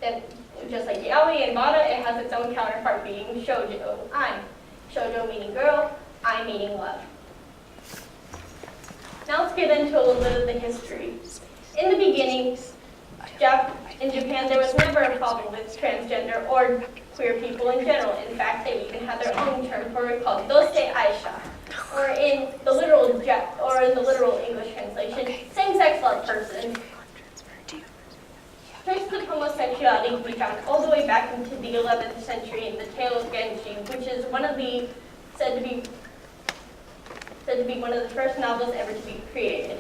Then, just like yaoi and bada, it has its own counterpart being shoujo, ai. Shoujo meaning girl, ai meaning love. Now let's get into a little bit of the history. In the beginning, in Japan, there was never a problem with transgender or queer people in general. In fact, they even had their own term for it called dose aisha, or in the literal English translation, same-sex love person. Traces of homosexuality can be found all the way back into the 11th century in the Tale of Genji, which is said to be one of the first novels ever to be created.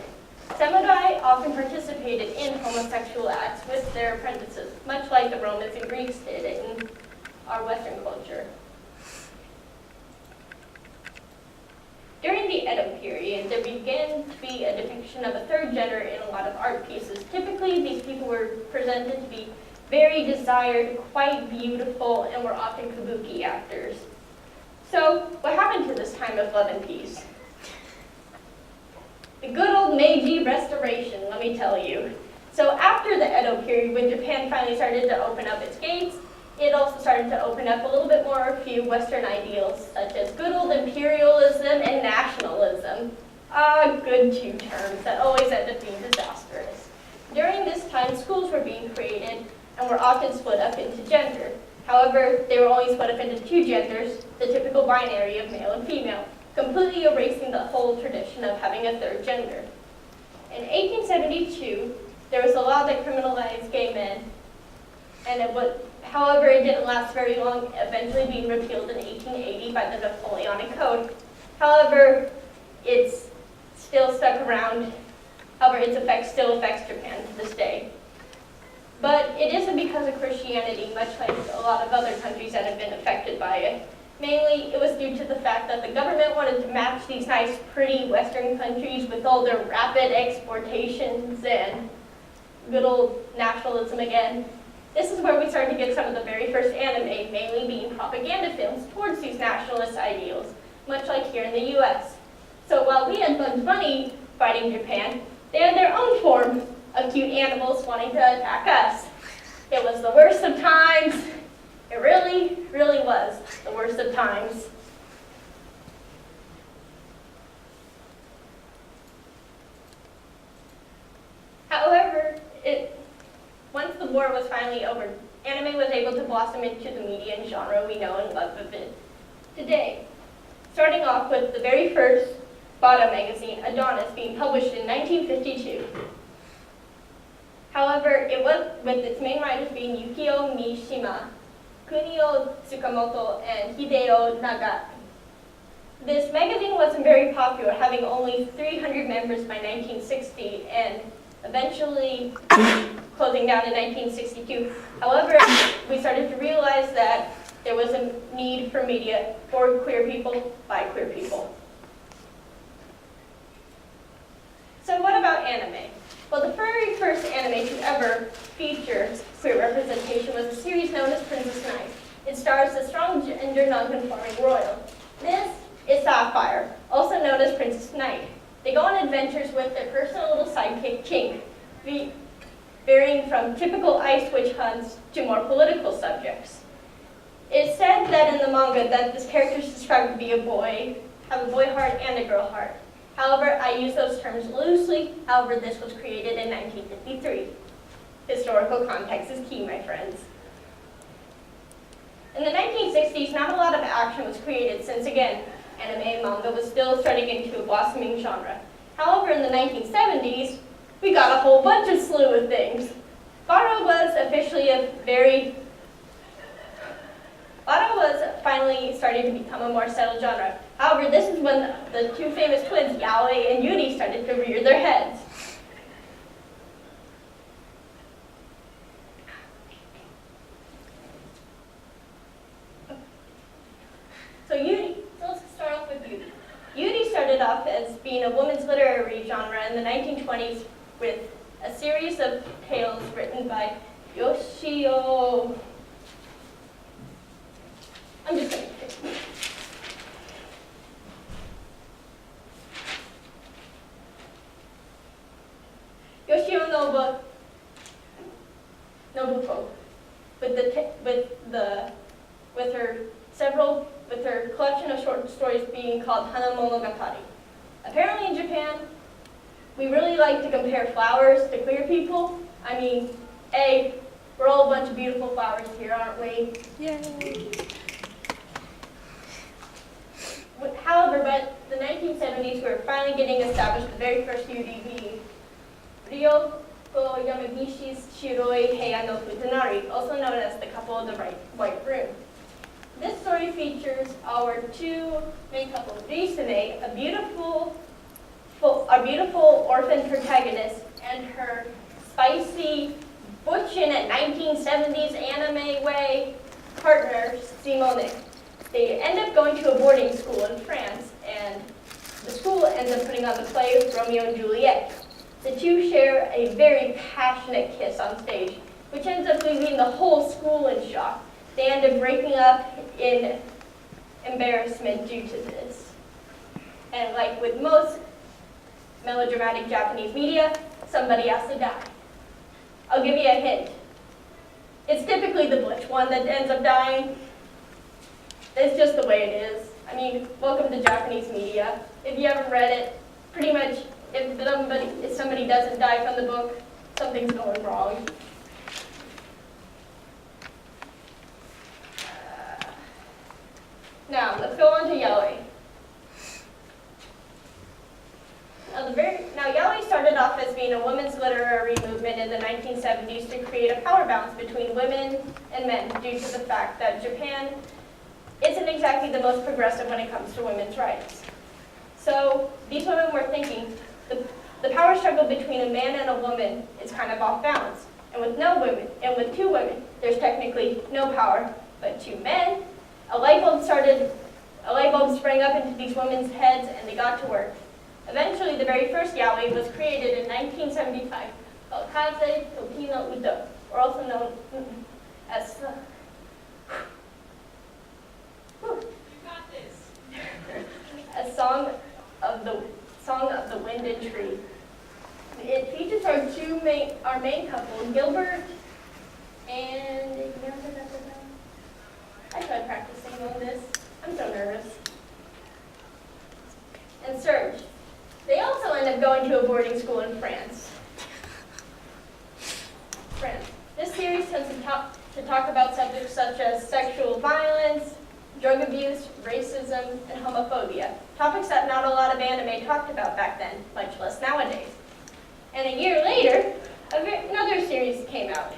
Samurai often participated in homosexual acts with their apprentices, much like the Romans and Greeks did in our Western culture. During the Edo period, there began to be a depiction of a third gender in a lot of art pieces. Typically, these people were presented to be very desired, quite beautiful, and were often kabuki actors. So, what happened to this time of love and peace? The good old Meiji Restoration, let me tell you. So after the Edo period, when Japan finally started to open up its gates, it also started to open up a little bit more a few Western ideals, such as good old imperialism and nationalism. Good two terms that always end up being disastrous. During this time, schools were being created and were often split up into gender. However, they were only split up into two genders, the typical binary of male and female, completely erasing the whole tradition of having a third gender. In 1872, there was a law that criminalized gay men, and however, it didn't last very long, eventually being repealed in 1880 by the Napoleonic Code. However, it's still stuck around. However, its effect still affects Japan to this day. But it isn't because of Christianity, much like a lot of other countries that have been affected by it. Mainly, it was due to the fact that the government wanted to match these nice, pretty Western countries with all their rapid exportations and good old nationalism again. This is where we started to get some of the very first anime, mainly being propaganda films towards these nationalist ideals, much like here in the US. So while we had Bugs Bunny fighting Japan, they had their own form of cute animals wanting to attack us. It was the worst of times. It really, really was the worst of times. However, once the war was finally over, anime was able to blossom into the media and genre we know and love of it today. Starting off with the very first Bada magazine, Adonis, being published in 1952. However, it was with its main writers being Yukio Mishima, Kunio Tsukamoto, and Hideo Naga. This magazine wasn't very popular, having only 300 members by 1960, and eventually closing down in 1962. However, we started to realize that there was a need for media for queer people by queer people. So what about anime? Well, the very first anime to ever feature queer representation was a series known as Princess Knight. It stars a strong gender non-conforming royal. This is Sapphire, also known as Princess Knight. They go on adventures with their personal little sidekick, Chink, varying from typical ice witch hunts to more political subjects. It's said that in the manga that this character is described to be a boy, have a boy heart and a girl heart. However, I use those terms loosely. However, this was created in 1953. Historical context is key, my friends. In the 1960s, not a lot of action was created since, again, anime and manga was still starting into a blossoming genre. However, in the 1970s, we got a whole bunch of slew of things. Bada was finally starting to become a more settled genre. However, this is when the two famous twins, Yaoi and Yuri, started to rear their heads. So let's start off with Yuri. Yuri started off as being a woman's literary genre in the 1920s with a series of tales written by Yoshio. I'm just going to Yoshio Nobuko. with her collection of short stories being called Hana Monogatari. Apparently in Japan, we really like to compare flowers to queer people. I mean, we're all a bunch of beautiful flowers here, aren't we? Yay! However, by the 1970s, we were finally getting established the very first UDB, Ryoko Yamagishi's Shiroi Heia no Futanari, also known as the couple of the white room. This story features our two main couples, Risune, a beautiful orphan protagonist, and her spicy, butchin' at 1970s anime way partner, Simone. They end up going to a boarding school in France, and the school ends up putting on the play Romeo and Juliet. The two share a very passionate kiss on stage, which ends up leaving the whole school in shock. They end up breaking up in embarrassment due to this. And like with most melodramatic Japanese media, somebody has to die. I'll give you a hint. It's typically the butch one that ends up dying. It's just the way it is. I mean, welcome to Japanese media. If you haven't read it, pretty much if somebody doesn't die from the book, something's going wrong. Now, let's go on to yaoi. Now, yaoi started off as being a women's literary movement in the 1970s to create a power balance between women and men due to the fact that Japan isn't exactly the most progressive when it comes to women's rights. So these women were thinking the power struggle between a man and a woman is kind of off balance. And with two women, there's technically no power, but two men, a light bulb sprang up into these women's heads and they got to work. Eventually, the very first yaoi was created in 1975 called Kaze Toki no Uto, or also known as a song of the wind and tree. It features our main couple, Gilbert and I tried practicing on this. I'm so nervous. And Serge. They also end up going to a boarding school in France. This series tends to talk about subjects such as sexual violence, drug abuse, racism, and homophobia. Topics that not a lot of anime talked about back then, much less nowadays. And a year later, another series came out.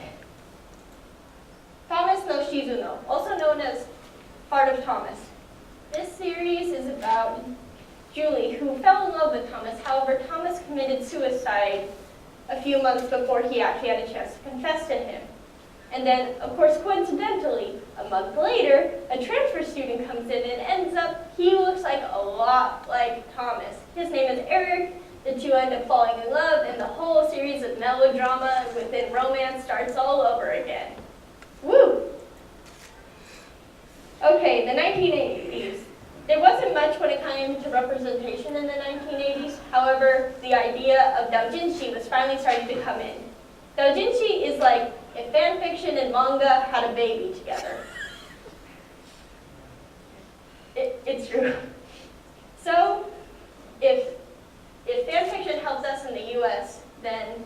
Thomas no Shizuno, also known as Heart of Thomas. This series is about Julie, who fell in love with Thomas. However, Thomas committed suicide a few months before he actually had a chance to confess to him. And then, of course, coincidentally, a month later, a transfer student comes in and he looks like a lot like Thomas. His name is Eric. The two end up falling in love, and the whole series of melodrama within romance starts all over again. Woo! Okay, the 1980s. There wasn't much when it came to representation in the 1980s. However, the idea of doujinshi was finally starting to come in. Doujinshi is like if fan fiction and manga had a baby together. It's true. So, if fan fiction helps us in the US, then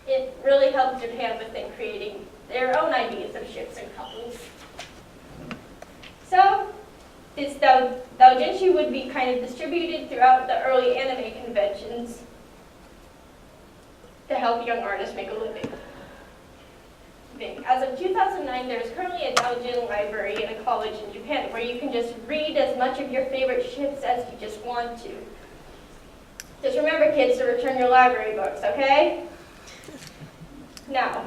it really helped Japan within creating their own ideas of ships and couples. So, this doujinshi would be kind of distributed throughout the early anime conventions to help young artists make a living. As of 2009, there is currently a doujin library in a college in Japan where you can just read as much of your favorite ships as you just want to. Just remember, kids, to return your library books, okay? Now,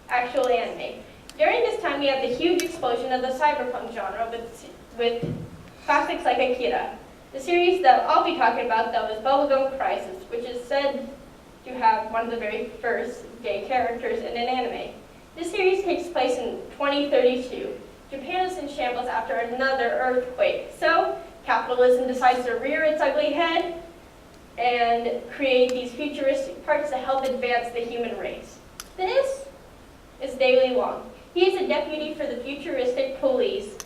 actual anime. During this time, we had the huge explosion of the cyberpunk genre with classics like Akira. The series that I'll be talking about, though, is Bubblegum Crisis, which is said to have one of the very first gay characters in an anime. This series takes place in 2032. Japan is in shambles after another earthquake, so capitalism decides to rear its ugly head and create these futuristic parts to help advance the human race. This is Daily Long. He is a deputy for the futuristic police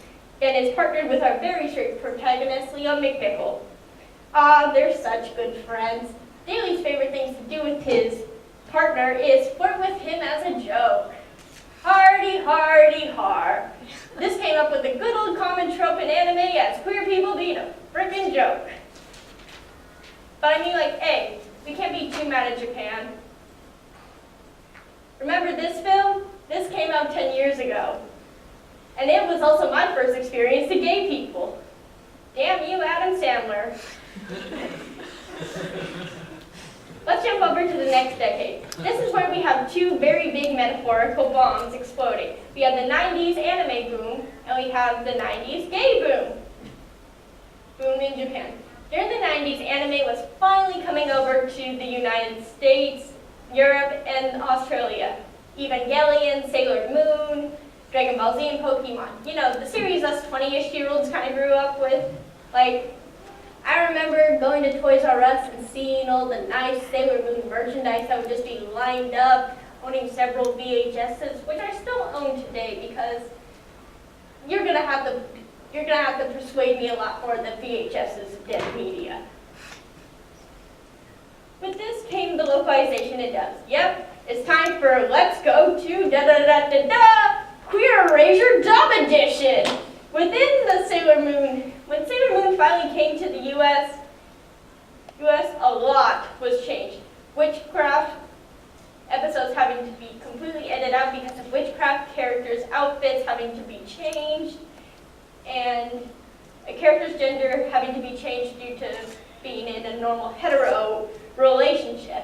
and is partnered with our very strict protagonist, Leon McMickle. Ah, they're such good friends. Daly's favorite things to do with his partner is flirt with him as a joke. Hardy, hardy, har. This came up with a good old common trope in anime as queer people being a frickin' joke. But I mean, like, hey, we can't be too mad at Japan. Remember this film? This came out 10 years ago. And it was also my first experience to gay people. Damn you, Adam Sandler. Let's jump over to the next decade. This is where we have two very big metaphorical bombs exploding. We have the 90s anime boom, and we have the 90s gay boom. Boom in Japan. During the 90s, anime was finally coming over to the United States, Europe, and Australia. Evangelion, Sailor Moon, Dragon Ball Z, and Pokemon. You know, the series us 20-ish-year-olds kind of grew up with. Like, I remember going to Toys R Us and seeing all the nice Sailor Moon merchandise that would just be lined up, owning several VHSs, which I still own today because you're gonna have to persuade me a lot more that VHS is dead media. With this came the localization it does. Yep, it's time for Let's Go to da-da-da-da-da Queer Erasure Dub Edition. Within the Sailor Moon, when Sailor Moon finally came to the US, a lot was changed. Witchcraft episodes having to be completely edited out because of witchcraft characters' outfits having to be changed, and a character's gender having to be changed due to being in a normal hetero relationship.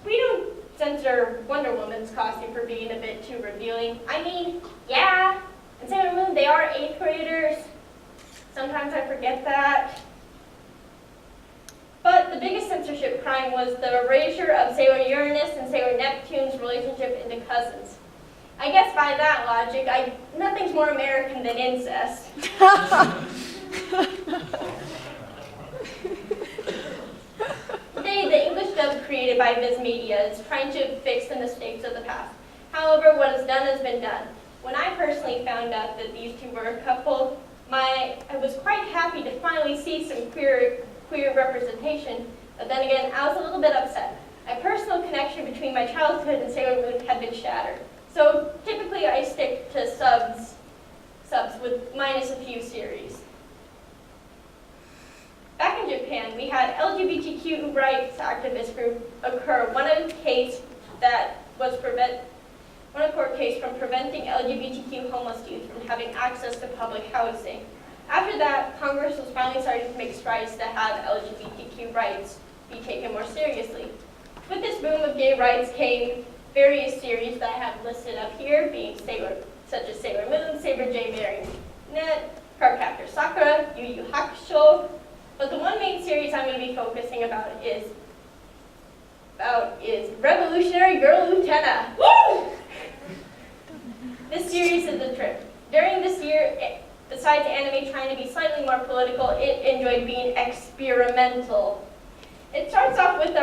We don't censor Wonder Woman's costume for being a bit too revealing. I mean, yeah, in Sailor Moon they are 8th graders. Sometimes I forget that. But the biggest censorship crime was the erasure of Sailor Uranus and Sailor Neptune's relationship into cousins. I guess by that logic, nothing's more American than incest. Today, the English dub created by Viz Media is trying to fix the mistakes of the past. However, what is done has been done. When I personally found out that these two were a couple, I was quite happy to finally see some queer representation, but then again, I was a little bit upset. My personal connection between my childhood and Sailor Moon had been shattered. So typically I stick to subs with minus a few series. Back in Japan, we had LGBTQ rights activist group occur one court case from preventing LGBTQ homeless youth from having access to public housing. After that, Congress was finally starting to make strides to have LGBTQ rights be taken more seriously. With this boom of gay rights came various series that I have listed up here, such as Sailor Moon, Saber J Marionette, Cardcaptor Sakura, Yu Yu Hakusho. But the one main series I'm going to be focusing about is Revolutionary Girl Utena. Woo! This series is a trip. During this year, besides anime trying to be slightly more political, it enjoyed being experimental. It starts off in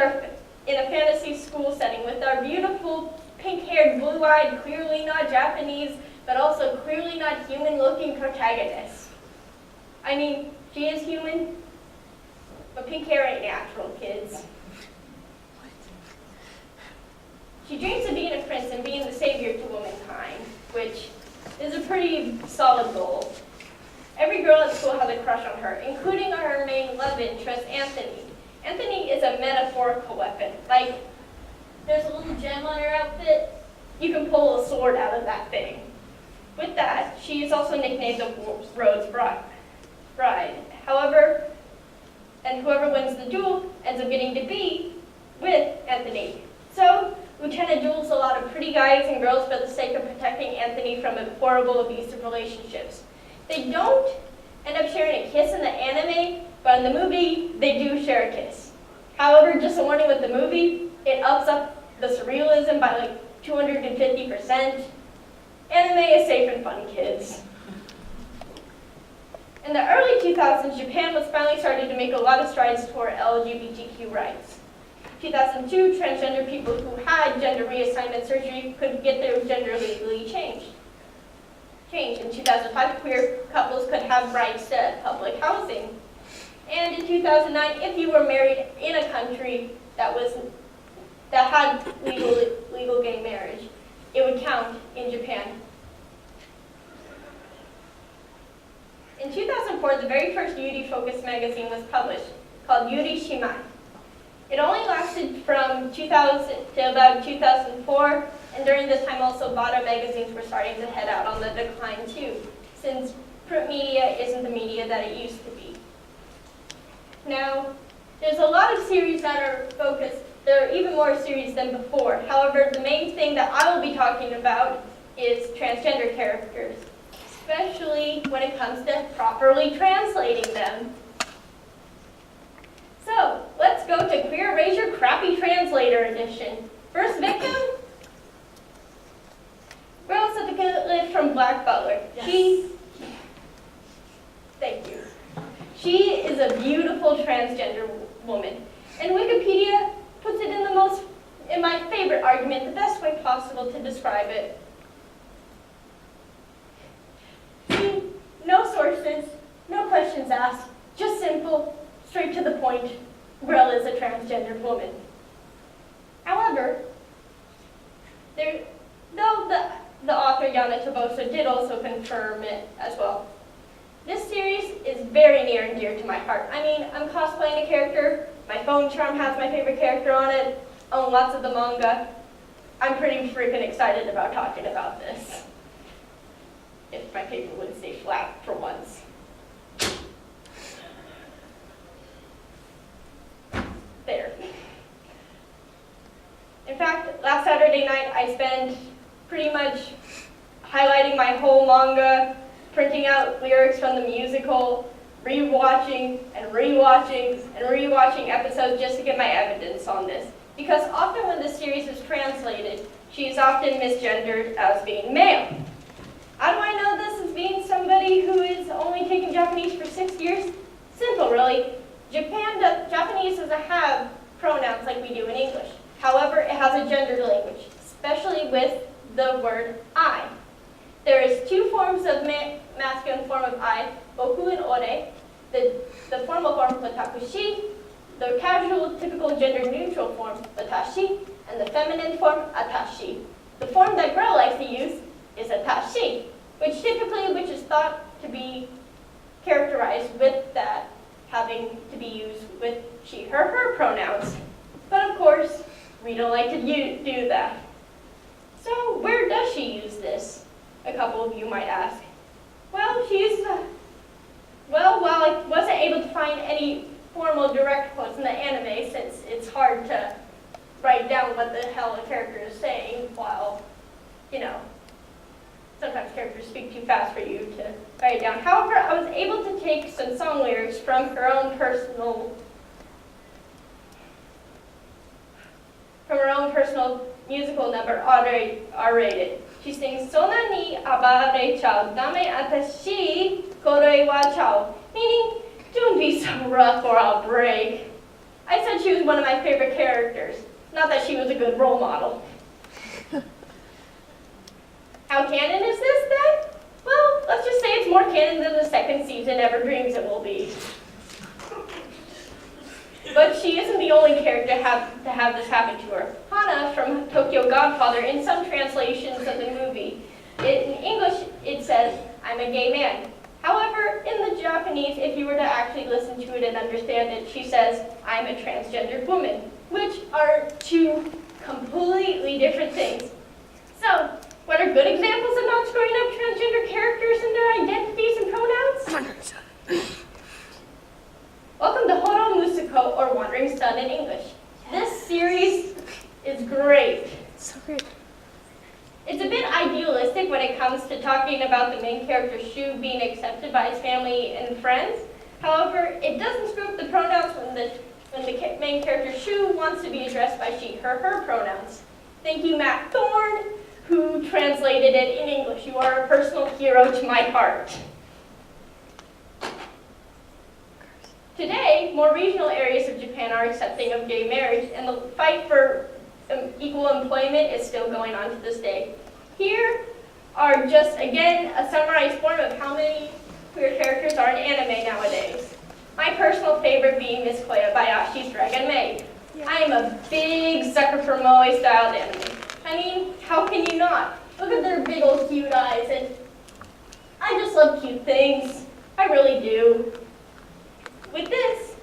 a fantasy school setting with our beautiful pink-haired, blue-eyed, clearly not Japanese, but also clearly not human-looking protagonist. I mean, she is human, but pink hair ain't natural, kids. She dreams of being a prince and being the savior to womankind, which is a pretty solid goal. Every girl at school has a crush on her, including our main love interest, Anthony. Anthony is a metaphorical weapon. Like, there's a little gem on her outfit, you can pull a sword out of that thing. With that, she is also nicknamed the Rose Bride. However, whoever wins the duel ends up getting to be with Anthony. So, Lieutenant duels a lot of pretty guys and girls for the sake of protecting Anthony from horrible abusive relationships. They don't end up sharing a kiss in the anime, but in the movie, they do share a kiss. However, just a warning with the movie, it ups up the surrealism by like 250%. Anime is safe and fun, kids. In the early 2000s, Japan was finally starting to make a lot of strides toward LGBTQ rights. 2002, transgender people who had gender reassignment surgery could get their gender legally changed. In 2005, queer couples could have rights to public housing. And in 2009, if you were married in a country that had legal gay marriage, it would count in Japan. In 2004, the very first Yuri-focused magazine was published, called Yuri Shimai. It only lasted from 2000 to about 2004, and during this time also Bada magazines were starting to head out on the decline too, since print media isn't the media that it used to be. Now, there's a lot of series that are focused, there are even more series than before. However, the main thing that I will be talking about is transgender characters, especially when it comes to properly translating them. So, let's go to Queer Erasure Crappy Translator Edition. First victim, Rosa the Kid from Black Butler. Yes. Thank you. She is a beautiful transgender woman. And Wikipedia puts it in my favorite argument, the best way possible to describe it. No sources, no questions asked, just simple, straight to the point, Grell is a transgender woman. However, though the author Yana Toboso did also confirm it as well, this series is very near and dear to my heart. I mean, I'm cosplaying a character, my phone charm has my favorite character on it, own lots of the manga. I'm pretty freaking excited about talking about this. If my paper would stay flat for once. There. In fact, last Saturday night I spent pretty much highlighting my whole manga, printing out lyrics from the musical, rewatching and rewatching and rewatching episodes just to get my evidence on this. Because often when this series is translated, she is often misgendered as being male. How do I know this as being somebody who is only taking Japanese for 6 years? Simple, really. Japanese doesn't have pronouns like we do in English. However, it has a gendered language, especially with the word I. There is two forms of masculine form of I, boku and ore, the formal form watakushi, the casual, typical gender-neutral form watashi, and the feminine form atashi. The form that Grell likes to use is atashi, which is thought to be characterized with that having to be used with she, her pronouns. But of course, we don't like to do that. So where does she use this? A couple of you might ask. Well, while I wasn't able to find any formal direct quotes in the anime, since it's hard to write down what the hell a character is saying while, sometimes characters speak too fast for you to write it down. However, I was able to take some song lyrics from her own personal musical number, R-rated. She sings, "Sona ni abare chao, dame atashi koroi wa chao," meaning, don't be so rough or I'll break. I said she was one of my favorite characters, not that she was a good role model. How canon is this then? Well, let's just say it's more canon than the second season ever dreams it will be. But she isn't the only character to have this happen to her. Hana from Tokyo Godfather, in some translations of the movie, in English it says, "I'm a gay man." However, in the Japanese, if you were to actually listen to it and understand it, she says, "I'm a transgendered woman," which are two completely different things. So, what are good examples of not screwing up transgender characters and their identities and pronouns? Welcome to Horo Musuko, or Wandering Sun in English. This series is great. So great. It's a bit idealistic when it comes to talking about the main character Shu being accepted by his family and friends. However, it doesn't screw up the pronouns when the main character Shu wants to be addressed by she, her pronouns. Thank you, Matt Thorne, who translated it in English. You are a personal hero to my heart. Today, more regional areas of Japan are accepting of gay marriage, and the fight for equal employment is still going on to this day. Here are just, again, a summarized form of how many queer characters are in anime nowadays. My personal favorite being Miss Koyabayashi's Dragon Maid. I am a big sucker for moe-styled anime. I mean, how can you not? Look at their big old cute eyes, and I just love cute things. I really do. With this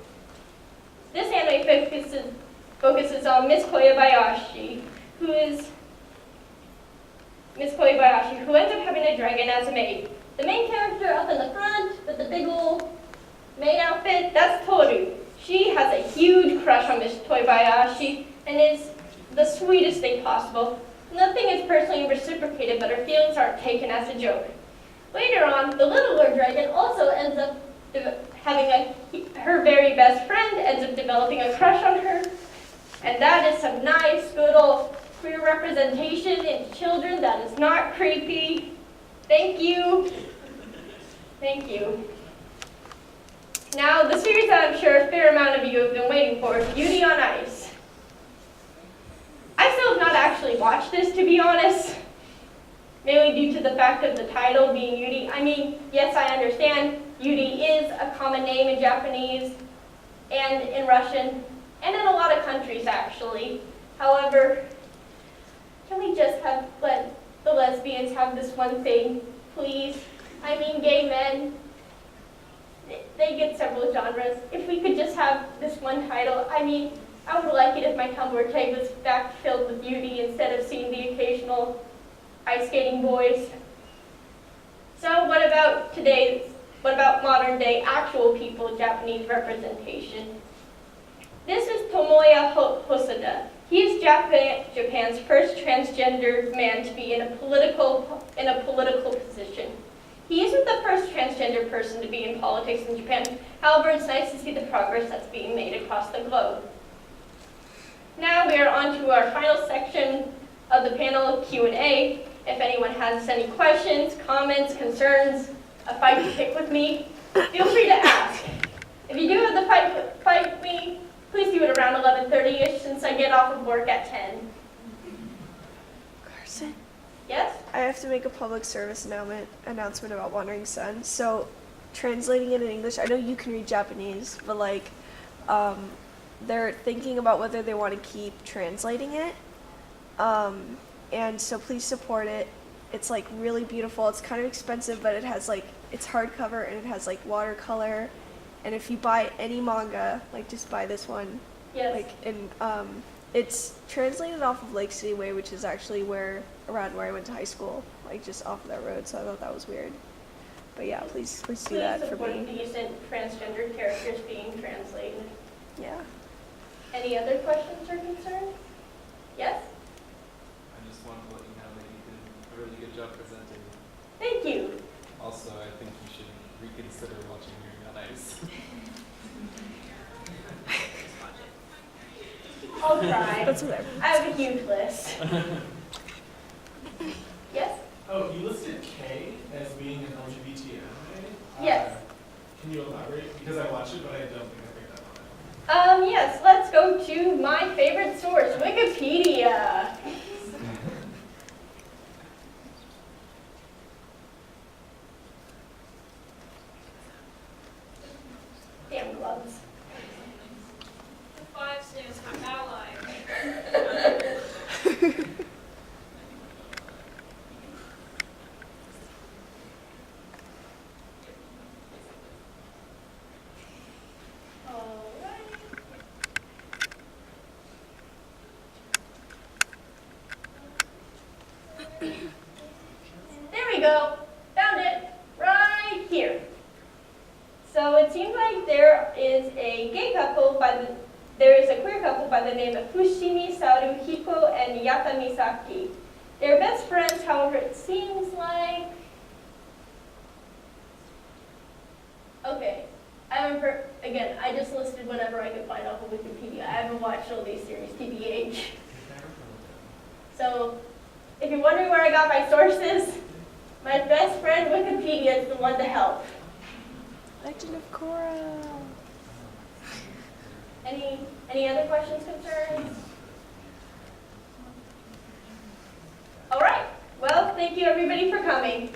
anime focuses on Miss Koyabayashi, who ends up having a dragon as a maid. The main character up in the front with the big old maid outfit, that's Toru. She has a huge crush on Miss Koyabayashi and is the sweetest thing possible. Nothing is personally reciprocated, but her feelings aren't taken as a joke. Later on, the littler dragon also ends up having her very best friend ends up developing a crush on her, and that is some nice, good old queer representation in children that is not creepy. Thank you. Thank you. Now, the series that I'm sure a fair amount of you have been waiting for is Beauty on Ice. I still have not actually watched this, to be honest, mainly due to the fact of the title being Yuri. I mean, yes, I understand Yuri is a common name in Japanese and in Russian, and in a lot of countries, actually. However, can we just let the lesbians have this one thing, please? I mean, gay men, they get several genres. If we could just have this one title, I mean, I would like it if my Tumblr tag was back filled with beauty instead of seeing the occasional ice skating boys. So what about modern day actual people Japanese representation? This is Tomoya Hosoda. He is Japan's first transgender man to be in a political position. He isn't the first transgender person to be in politics in Japan. However, it's nice to see the progress that's being made across the globe. Now we are on to our final section of the panel Q&A. If anyone has any questions, comments, concerns, a fight to pick with me, feel free to ask. If you do have the fight with me, please do it around 11:30ish since I get off of work at 10. Carson? Yes? I have to make a public service announcement about Wandering Sun. So, translating it in English, I know you can read Japanese, but they're thinking about whether they want to keep translating it. And so please support it. It's really beautiful. It's kind of expensive, but it has it's hardcover and it has watercolor. And if you buy any manga, just buy this one. Yes. It's translated off of Lake City Way, which is actually around where I went to high school, just off of that road. So I thought that was weird. But yeah, please do that for me. Support decent transgender characters being translated. Yeah. Any other questions or concerns? Yes? I just wanted to let you know that you did a really good job presenting. Thank you. Also, I think you should reconsider watching Yuri on Ice. I'll try. That's whatever. I have a huge list. Yes? Oh, you listed K as being an LGBT anime? Yes. Can you elaborate? Because I watched it, but I don't think I picked up on it. Yes, let's go to my favorite source, Wikipedia. Damn gloves. The 5 stands for ally. There we go. Found it. Right here. So it seems like there is a queer couple by the name of Fushimi Saruhiko and Yata Misaki. They're best friends, however, it seems like... Okay. Again, I just listed whatever I could find off of Wikipedia. I haven't watched all these series, TBH. So, if you're wondering where I got my sources, my best friend Wikipedia is the one to help. Legend of Korra. Any other questions, concerns? All right. Well, thank you everybody for coming.